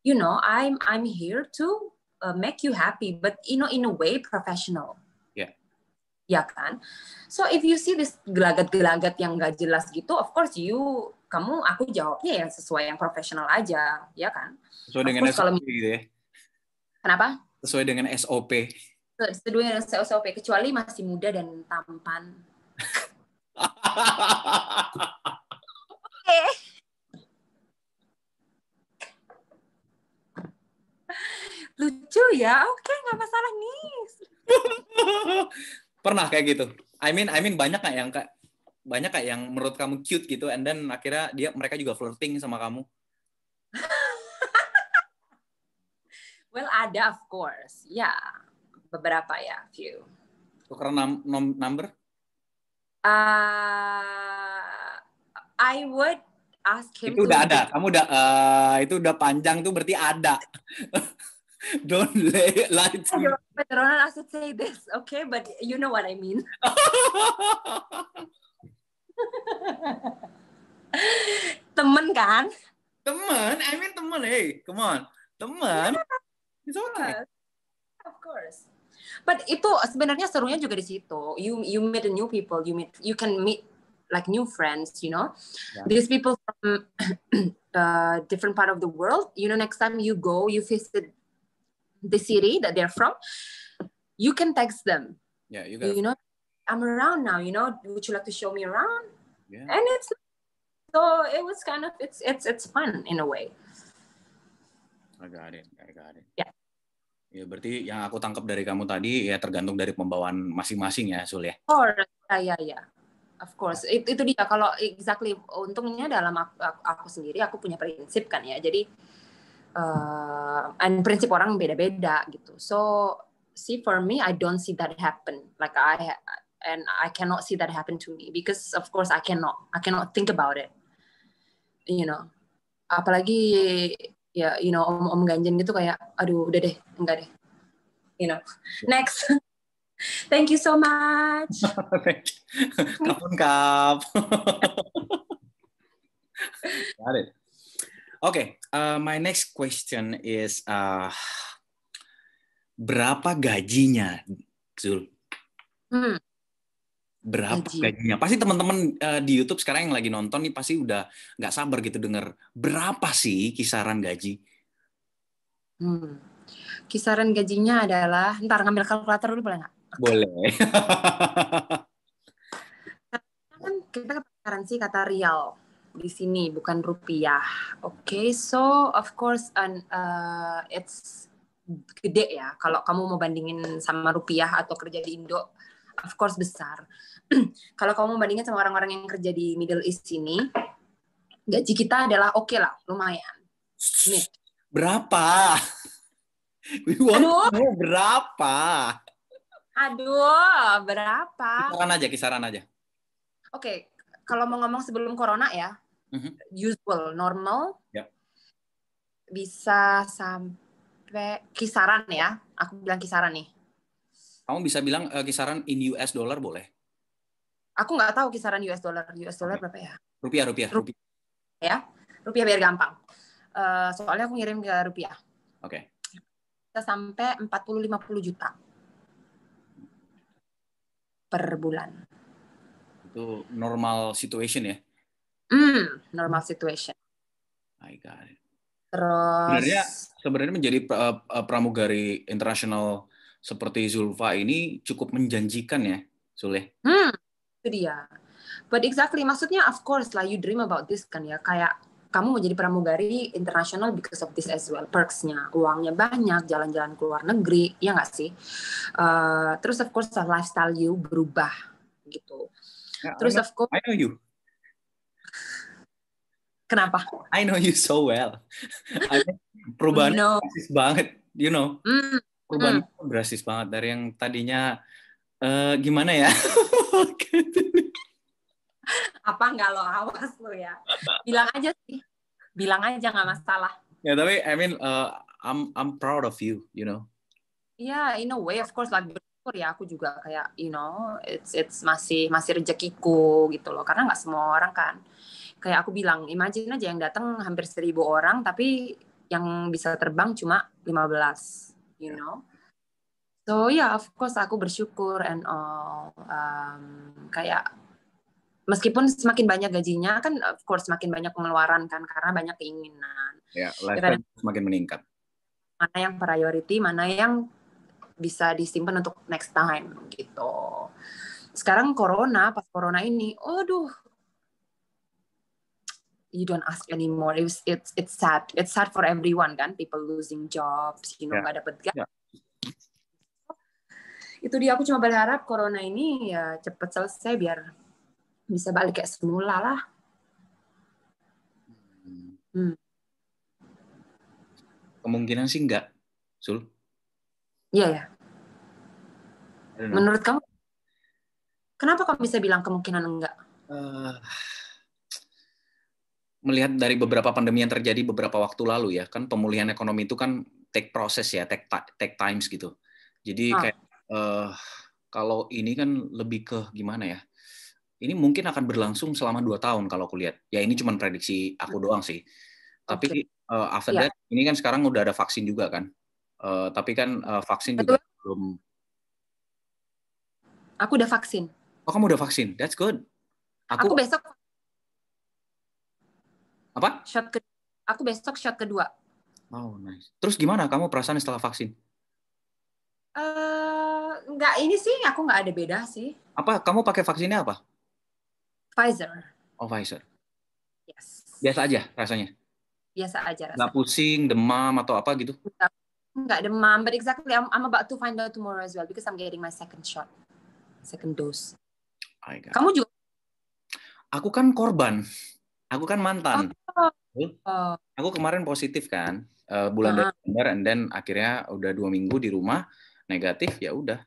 you know I'm here to make you happy, but you know in a way professional. Ya kan? So if you see this gelagat-gelagat yang nggak jelas gitu, of course aku jawabnya yang sesuai yang profesional aja, ya kan? Sesuai dengan SOP gitu ya? Kenapa? Sesuai dengan SOP. Sesuai dengan SOP, kecuali masih muda dan tampan. Lucu ya? Oke, nggak masalah nih. Pernah kayak gitu? I mean banyak kayak yang menurut kamu cute gitu, and then akhirnya mereka juga flirting sama kamu? Well, ada of course. Ya, beberapa ya, few. Tukeran number? I would ask him itu udah ada. Kamu itu udah panjang tuh berarti ada. Don't lie to me. I don't know how to say this, okay? But you know what I mean. Temen kan? Temen? I mean temen, hey, come on. Temen? Yeah. It's okay. Of course. But itu sebenarnya serunya juga di situ. You meet the new people. You can meet like new friends, you know. Yeah. These people from different part of the world. You know, next time you go, you visit the city that they're from, you can text them. Yeah, you know, I'm around now. You know, would you like to show me around? Yeah. And it was kind of it's fun in a way. I got it. Yeah. Ya, berarti yang aku tangkap dari kamu tadi ya tergantung dari pembawaan masing-masing ya, Sul ya. Oh, ya. Of course. Itu dia kalau exactly untungnya dalam aku sendiri aku punya prinsip kan ya. Jadi and prinsip orang beda-beda gitu. So see for me I don't see that happen. Like I cannot see that happen to me because of course I cannot think about it. You know. Apalagi ya you know om ganjen gitu kayak aduh udah deh enggak deh. You know. Next. Thank you so much. Kapun kap. Got it. Okay, my next question is berapa gajinya, Zul? Berapa gajinya? Pasti teman-teman di YouTube sekarang yang lagi nonton nih pasti udah nggak sabar gitu denger berapa sih kisaran gaji? Kisaran gajinya adalah, ntar ngambil kalkulator dulu boleh nggak? Boleh. Kan kita pakai sih kata rial. Di sini bukan rupiah. Okay, so of course it's gede ya. Kalau kamu mau bandingin sama rupiah atau kerja di Indo, of course besar. Kalau kamu mau bandingin sama orang-orang yang kerja di Middle East ini, gaji kita adalah oke lah, lumayan. Mid. Berapa? We want Aduh. to know berapa? Aduh, berapa? Kisaran aja. Oke, kalau mau ngomong sebelum corona ya, usual, normal, bisa sampai kisaran ya. Aku bilang kisaran nih. Kamu bisa bilang kisaran in US dollar boleh? Aku nggak tahu kisaran US dollar. US dollar berapa ya? Rupiah. Ya, rupiah biar gampang. Soalnya aku ngirim ke rupiah. Oke. Bisa sampai 40-50 juta per bulan. Itu normal situation ya? Normal situation. I got it. Terus Sebenarnya menjadi pramugari internasional seperti Zulfa ini cukup menjanjikan ya, Zuleh? itu dia. But exactly, maksudnya of course lah, you dream about this kan ya, kayak kamu mau jadi pramugari internasional because of this as well, perks-nya, uangnya banyak, jalan-jalan ke luar negeri, ya nggak sih? Terus of course lifestyle you berubah gitu. Yeah, Terus of course, I know you. kenapa? I know you so well. Perubahannya drastis banget, you know. Perubahannya drastis banget dari yang tadinya gimana ya? Apa nggak lo, awas lo ya. Bilang aja sih. Bilang aja nggak masalah. Ya tapi I mean I'm proud of you, you know. Yeah, in a way of course like bersyukur ya, aku juga kayak you know it's masih rezekiku gitu loh, karena nggak semua orang kan. Kayak aku bilang, imagine aja yang datang hampir 1.000 orang tapi yang bisa terbang cuma 15, you know. So yeah, of course aku bersyukur and all. Kayak meskipun semakin banyak gajinya kan of course semakin banyak pengeluaran kan, karena banyak keinginan. Ya, lifestyle semakin meningkat. Mana yang priority, mana yang bisa disimpan untuk next time gitu. Sekarang pas corona ini, aduh, you don't ask anymore. It's sad. It's sad for everyone kan. People losing jobs, you know, nggak dapet gaji. Itu dia, aku cuma berharap corona ini ya cepet selesai biar bisa balik kayak semula lah. Kemungkinan sih enggak, Sul. Iya ya. Menurut kamu, kenapa kamu bisa bilang kemungkinan enggak? Melihat dari beberapa pandemi yang terjadi beberapa waktu lalu ya, kan pemulihan ekonomi itu kan take process ya, take times gitu. Jadi kayak kalau ini kan lebih ke gimana ya? Ini mungkin akan berlangsung selama 2 tahun kalau aku lihat. Ya ini cuma prediksi aku doang sih. Tapi after that, ini kan sekarang udah ada vaksin juga kan. Tapi kan vaksin juga belum. Aku udah vaksin. Oh, kamu udah vaksin? That's good. Aku besok. Apa? Aku besok shot kedua. Oh, nice. Terus gimana kamu perasaan setelah vaksin? Enggak, ini sih aku nggak ada beda sih. Apa? Kamu pakai vaksinnya apa? Pfizer. Oh, Pfizer. Yes. Biasa aja rasanya? Biasa aja rasanya. Nggak pusing, demam, atau apa gitu? Nggak demam, but exactly I'm about to find out tomorrow as well because I'm getting my second shot. Second dose. Kamu juga? Aku kan korban. Aku kan mantan. Aku kemarin positif kan, bulan Desember, and then akhirnya udah 2 minggu di rumah, negatif, ya udah.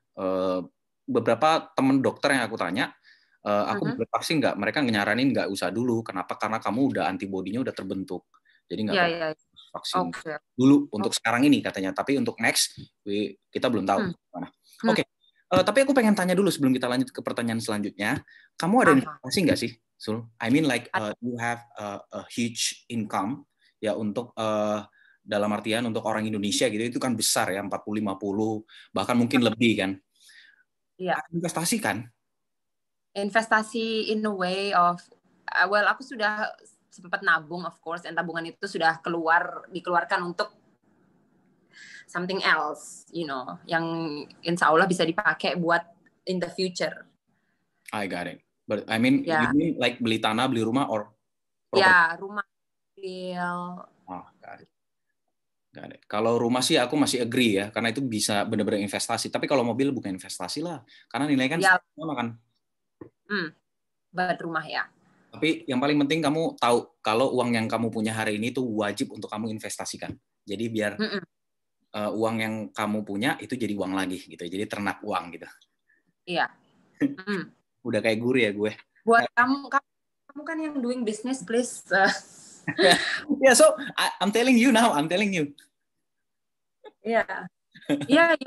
Beberapa temen dokter yang aku tanya, aku boleh vaksin nggak? Mereka nyaranin nggak usah dulu. Kenapa? Karena kamu udah antibodinya udah terbentuk. Jadi nggak perlu vaksin dulu untuk sekarang ini katanya. Tapi untuk next, kita belum tahu. Oke. Tapi aku pengen tanya dulu sebelum kita lanjut ke pertanyaan selanjutnya. Kamu ada investasi nggak sih, Sul? I mean like you have a huge income ya untuk dalam artian untuk orang Indonesia gitu itu kan besar ya 40-50 bahkan mungkin lebih kan. Iya. Investasi kan? Investasi in a way of well aku sudah sempat nabung of course, dan tabungan itu sudah dikeluarkan untuk something else, you know, yang insya Allah bisa dipakai buat in the future. I got it. But I mean, you mean like beli tanah, beli rumah, or property? Ya, rumah, mobil. Oh, got it. Kalau rumah sih aku masih agree ya, karena itu bisa benar-benar investasi. Tapi kalau mobil bukan investasi lah, karena nilainya kan sama kan. Buat rumah ya. Tapi yang paling penting kamu tahu kalau uang yang kamu punya hari ini itu wajib untuk kamu investasikan. Jadi biar uang yang kamu punya itu jadi uang lagi gitu. Jadi ternak uang gitu. Iya. Udah kayak guru ya gue. Buat kamu kan yang doing business, please. Yeah, so I'm telling you now. I'm telling you. Yeah. Yeah.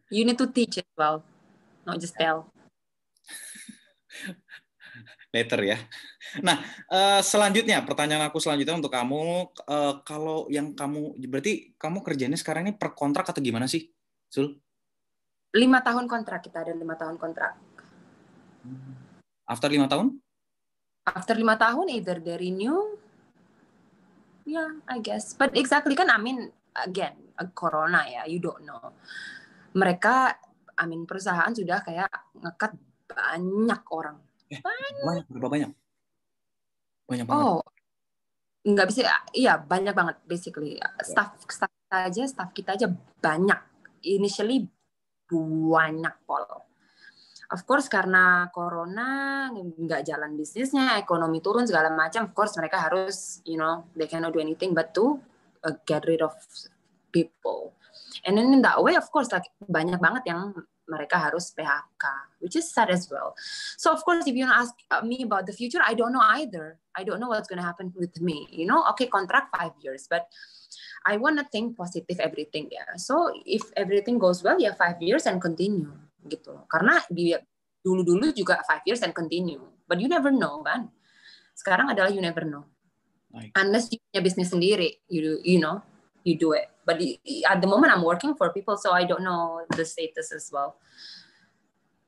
You need to teach as well, not just tell. Later ya. Nah, selanjutnya pertanyaan aku selanjutnya untuk kamu, kalau yang kamu berarti kamu kerjanya sekarang ini per kontrak atau gimana sih, Sul? 5 tahun kontrak, kita ada 5 tahun kontrak. After 5 tahun? After 5 tahun, either they renew, yeah, I guess. But exactly kan, I mean, again, corona ya, you don't know. Mereka, I mean, perusahaan sudah kayak ngekat banyak orang. Berapa banyak? Banyak banget. Oh, nggak bisa, iya banyak banget basically. Staff kita aja banyak. Initially banyak Paul. Of course karena corona nggak jalan bisnisnya, ekonomi turun segala macam. Of course mereka harus, they cannot do anything but to get rid of people. And then in that way, of course, like banyak banget yang mereka harus PHK, which is sad as well. So of course, if you ask me about the future, I don't know either. I don't know what's going to happen with me. Okay, contract 5 years, but I want to think positive everything ya. So if everything goes well, ya 5 years and continue gitu. Karena dulu juga 5 years and continue, but you never know kan. Sekarang adalah you never know. Unless you punya bisnis sendiri, you know, you do it. But at the moment I'm working for people, so I don't know the status as well.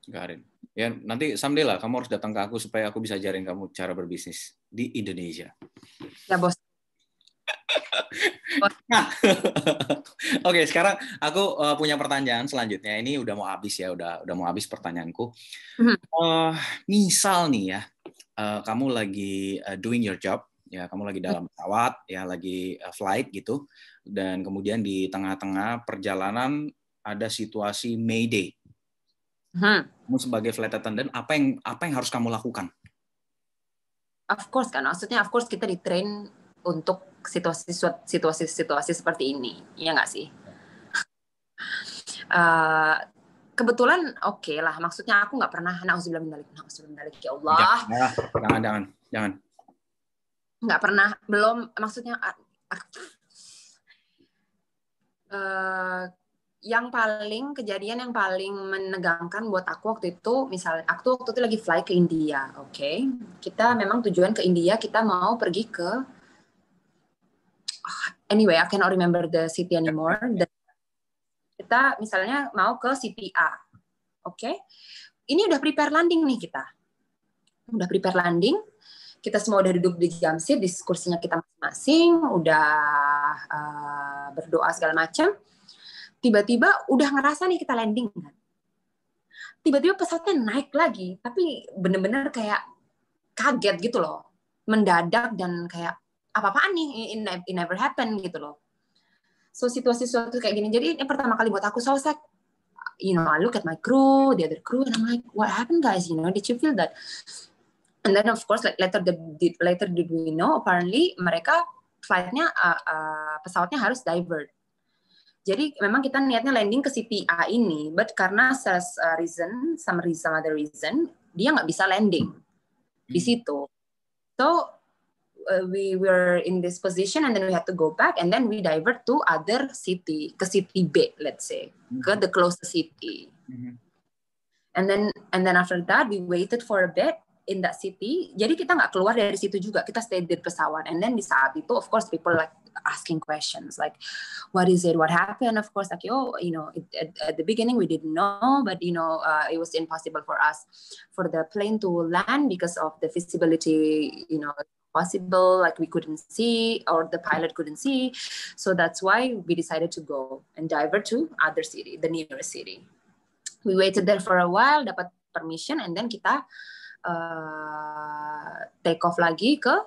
Got it. Ya nanti someday lah kamu harus datang ke aku supaya aku bisa ajarin kamu cara berbisnis di Indonesia. Ya bos. Nah, oke, sekarang aku punya pertanyaan selanjutnya. Ini udah mau habis ya, udah mau habis pertanyaanku. Misal nih ya, kamu lagi doing your job, ya kamu lagi dalam pesawat, ya lagi flight gitu, dan kemudian di tengah-tengah perjalanan ada situasi Mayday. Kamu sebagai flight attendant, apa yang harus kamu lakukan? Of course kan, maksudnya of course kita di-train untuk situasi seperti ini, ya nggak sih? Kebetulan oke lah, maksudnya aku nggak pernah na'udzubillah min dzalik, ya Allah. Jangan. Nggak pernah, belum, maksudnya kejadian yang paling menegangkan buat aku waktu itu, misalnya aku waktu itu lagi fly ke India, oke? Kita memang tujuan ke India, kita mau pergi ke anyway, I cannot remember the city anymore. Kita misalnya mau ke city A, oke? Ini udah prepare landing nih kita. Udah prepare landing, kita semua udah duduk di jam seat, di kursinya kita masing-masing, udah berdoa segala macam. Tiba-tiba udah ngerasa nih kita landing kan. Tiba-tiba pesawatnya naik lagi, tapi bener-bener kayak kaget gitu loh. Mendadak dan kayak apa-apaan nih, it never happen gitu loh. So situasi kayak gini, jadi ini pertama kali buat aku. So I was like, I look at my crew, the other crew, and I'm like, what happened guys? Did you feel that? And then of course, like later did we know, apparently mereka flightnya pesawatnya harus divert. Jadi memang kita niatnya landing ke city A ini, but karena some other reason, dia nggak bisa landing di situ. So we were in this position, and then we had to go back, and then we divert to other city, ke city B, let's say, ke the closest city. And then after that, we waited for a bit in that city. Jadi kita nggak keluar dari situ juga, kita stay di pesawat. And then di saat itu, of course, people like asking questions like, what is it? What happened? Of course, like, at the beginning we didn't know, but it was impossible for us for the plane to land because of the visibility, possible, like we couldn't see or the pilot couldn't see. So that's why we decided to go and divert to other city, the nearest city. We waited there for a while, dapat permission, and then kita take off lagi ke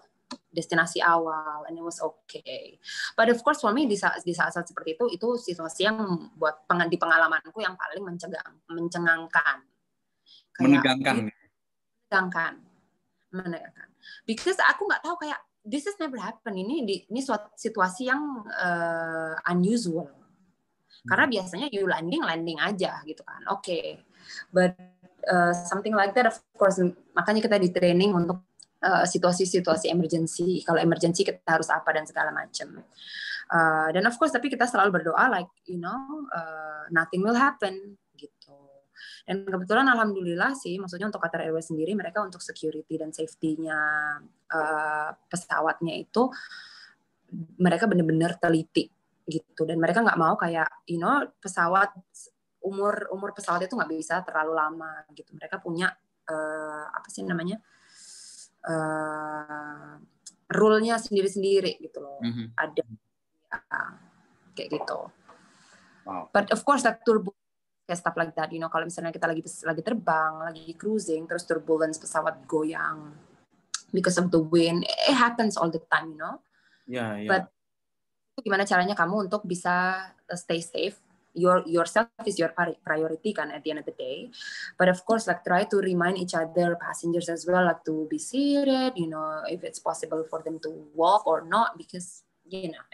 destinasi awal, and it was okay. But of course for me di saat seperti itu situasi yang buat di pengalamanku yang paling mencengangkan. Menegangkan. Menegangkan. Because aku nggak tahu kayak this has never happened. Ini suatu situasi yang unusual. Karena biasanya you landing aja gitu kan. Oke. But something like that, of course, makanya kita di training untuk situasi-situasi emergency. Kalau emergency kita harus apa dan segala macam. Dan of course, tapi kita selalu berdoa like, nothing will happen gitu. Dan kebetulan alhamdulillah sih, maksudnya untuk Qatar Airways sendiri, mereka untuk security dan safety-nya pesawatnya itu, mereka benar-benar teliti gitu. Dan mereka nggak mau kayak, pesawat, umur pesawat itu nggak bisa terlalu lama gitu. Mereka punya, apa sih namanya, rule-nya sendiri-sendiri gitu loh. Ada kayak gitu. Wow. But of course that turbulence, kayak stuff like that, kalau misalnya kita lagi terbang, lagi cruising, terus turbulence pesawat goyang because of the wind, it happens all the time, Yeah. But gimana caranya kamu untuk bisa stay safe? Yourself is your priority kan at the end of the day. But of course, like try to remind each other, passengers as well, like to be seated, if it's possible for them to walk or not, because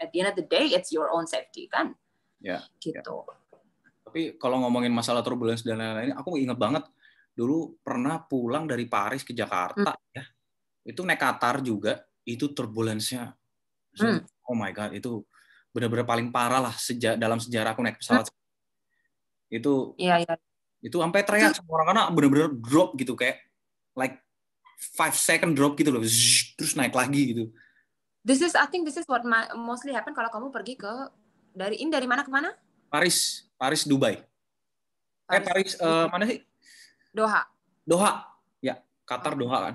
at the end of the day, it's your own safety kan. Ya. Gitu. Ya. Tapi kalau ngomongin masalah turbulence dan lain-lain, aku ingat banget dulu pernah pulang dari Paris ke Jakarta ya. Itu naik Qatar juga, itu turbulence-nya. Oh my god, itu benar-benar paling parah lah dalam sejarah aku naik pesawat. Itu itu sampai teriak sama orang karena benar-benar drop gitu, kayak like 5 second drop gitu loh. Terus naik lagi gitu. I think this is what mostly happen kalau kamu pergi ke dari mana ke mana? Paris, Dubai. Paris mana sih? Doha. Ya, Qatar Doha kan.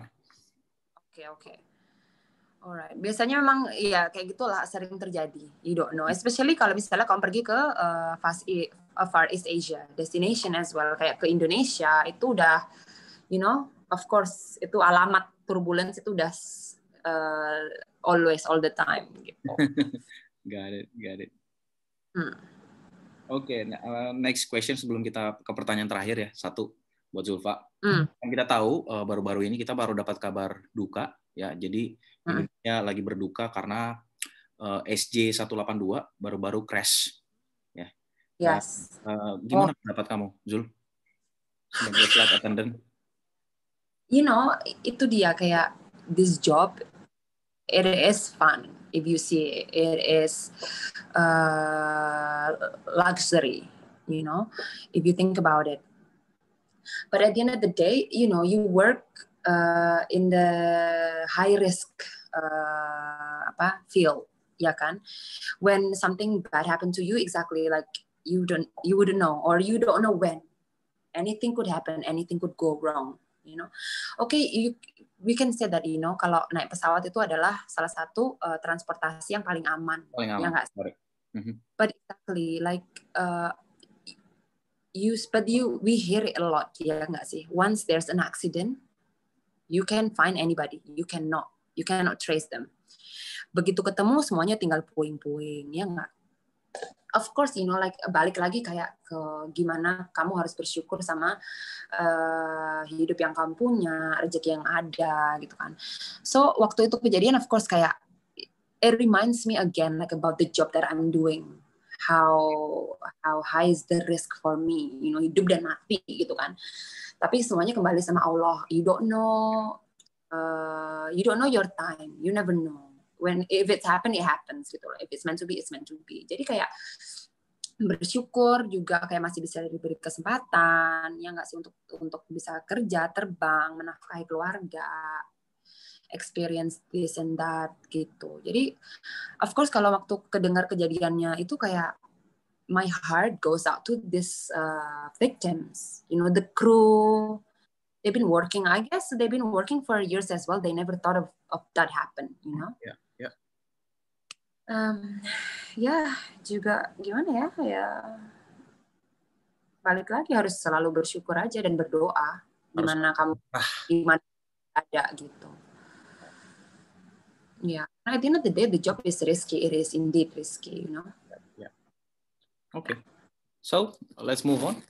Oke. Alright. Biasanya memang ya kayak gitulah sering terjadi. You don't know. Especially kalau misalnya kamu pergi ke Far East Asia destination as well, kayak ke Indonesia, itu udah, of course itu alamat turbulence itu udah always, all the time gitu. Got it. Oke, next question sebelum kita ke pertanyaan terakhir ya, satu buat Zulfa. Yang kita tahu baru-baru ini kita baru dapat kabar duka ya, jadi Indonesia lagi berduka karena SJ182 baru-baru crash ya. Yes. Gimana pendapat kamu, Zul? Sebagai flight attendant. Itu dia, kayak this job, it is fun if you see it is luxury, if you think about it. But at the end of the day, you work in the high risk field, ya kan? When something bad happened to you, exactly like you wouldn't know, or you don't know when. Anything could happen, anything could go wrong, Okay, we can say that, kalau naik pesawat itu adalah salah satu transportasi yang paling aman. Ya nggak? But exactly like we hear it a lot, ya nggak sih? Once there's an accident, you can find anybody, you cannot trace them. Begitu ketemu semuanya tinggal puing-puing, ya nggak? Of course, like balik lagi kayak ke gimana kamu harus bersyukur sama hidup yang kamu punya, rezeki yang ada, gitu kan. So waktu itu kejadian, of course, kayak it reminds me again like about the job that I'm doing. How high is the risk for me, hidup dan mati gitu kan. Tapi semuanya kembali sama Allah. You don't know your time. You never know. If it's happen, it happens gitu loh. If it's meant to be, it's meant to be. Jadi kayak bersyukur juga, kayak masih bisa diberi kesempatan ya nggak sih untuk bisa kerja, terbang, menafkahi keluarga, experience this and that gitu. Jadi of course kalau waktu kedengar kejadiannya itu kayak my heart goes out to these victims, the crew. They've been working, I guess they've been working for years as well. They never thought of that happen, Yeah. Ya juga gimana ya balik lagi harus selalu bersyukur aja dan berdoa gimana ada gitu. Ya, at the end of the day the job is risky. It is indeed risky, Yeah. Okay. So let's move on.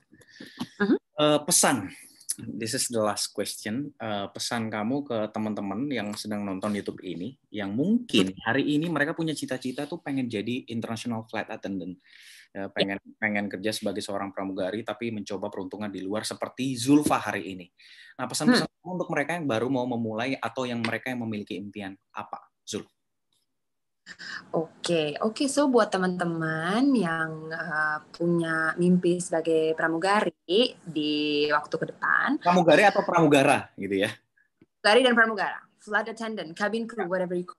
Pesan this is the last question. Pesan kamu ke teman-teman yang sedang nonton YouTube ini, yang mungkin hari ini mereka punya cita-cita tuh pengen jadi international flight attendant, ya, pengen kerja sebagai seorang pramugari, tapi mencoba peruntungan di luar seperti Zulfa hari ini. Nah, pesan-pesan kamu untuk mereka yang baru mau memulai atau yang mereka yang memiliki impian apa, Zul? Oke, so buat teman-teman yang punya mimpi sebagai pramugari di waktu ke depan. Pramugari atau pramugara gitu ya? Pramugari dan pramugara, flight attendant, cabin crew, whatever you call.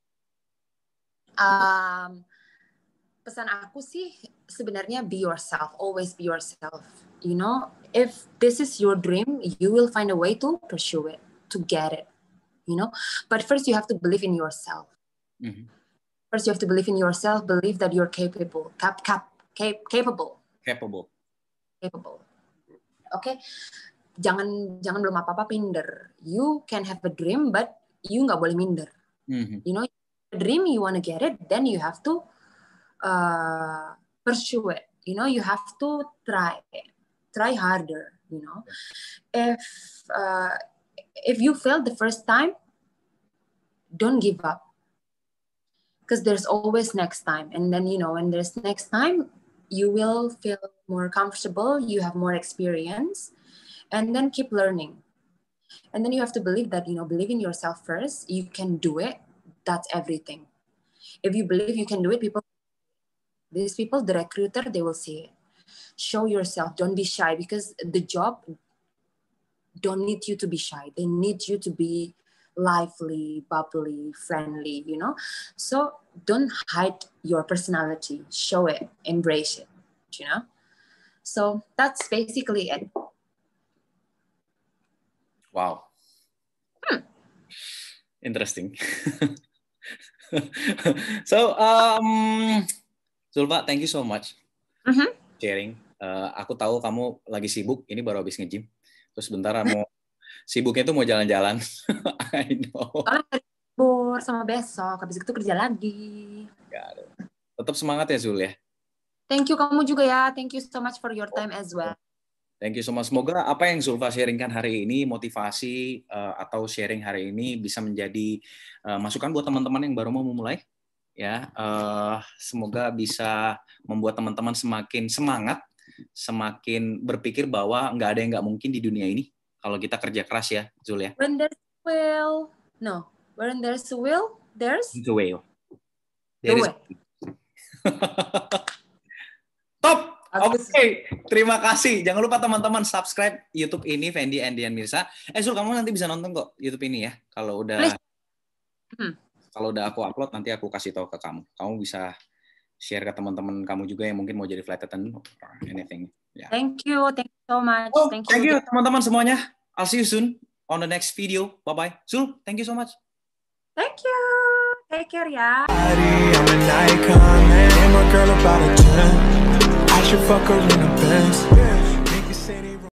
Pesan aku sih sebenarnya be yourself, always be yourself. You know, if this is your dream, you will find a way to pursue it, to get it. You know, but first you have to believe in yourself. Mm-hmm. First, you have to believe in yourself. Believe that you're capable. Capable. Okay. Jangan belum apa-apa minder. You can have a dream, but you nggak boleh minder. Mm-hmm. You know, a dream you want to get it, then you have to pursue it. You know, you have to try harder. You know, if you failed the first time, don't give up. Because there's always next time. And then, you know, when there's next time, you will feel more comfortable, you have more experience, and then keep learning. And then you have to believe that, you know, believe in yourself first, you can do it, that's everything. If you believe you can do it, these people, the recruiter, they will see it. Show yourself, don't be shy, because the job don't need you to be shy. They need you to be lively, bubbly, friendly, you know? So don't hide your personality. Show it, embrace it, you know? So that's basically it. Wow. Interesting. So, Zulfa, thank you so much sharing. Aku tahu kamu lagi sibuk, ini baru habis nge-gym. Terus bentar mau sibuknya tuh mau jalan-jalan. I know. Libur sama besok, habis itu kerja lagi. Tetap semangat ya, Zul ya. Thank you, kamu juga ya. Thank you so much for your time as well. Thank you so much. Semoga apa yang Zulfa sharingkan hari ini, motivasi atau sharing hari ini bisa menjadi masukan buat teman-teman yang baru mau memulai. Ya, semoga bisa membuat teman-teman semakin semangat, semakin berpikir bahwa nggak ada yang nggak mungkin di dunia ini. Kalau kita kerja keras ya, Zul ya. When there's a will, when there's a will, there's the way. Top. Oke, terima kasih. Jangan lupa teman-teman subscribe YouTube ini Fendi Andian Mirza. Zul, kamu nanti bisa nonton kok YouTube ini ya. Kalau udah aku upload nanti aku kasih tahu ke kamu. Kamu bisa share ke teman-teman kamu juga yang mungkin mau jadi flight attendant or anything. Yeah. Thank you so much. Thank you teman-teman semuanya. I'll see you soon on the next video. Bye-bye. Zul, thank you so much. Thank you. Take care ya. I'm an icon, man. I'm a girl about a 10. I should fuck her in the Benz.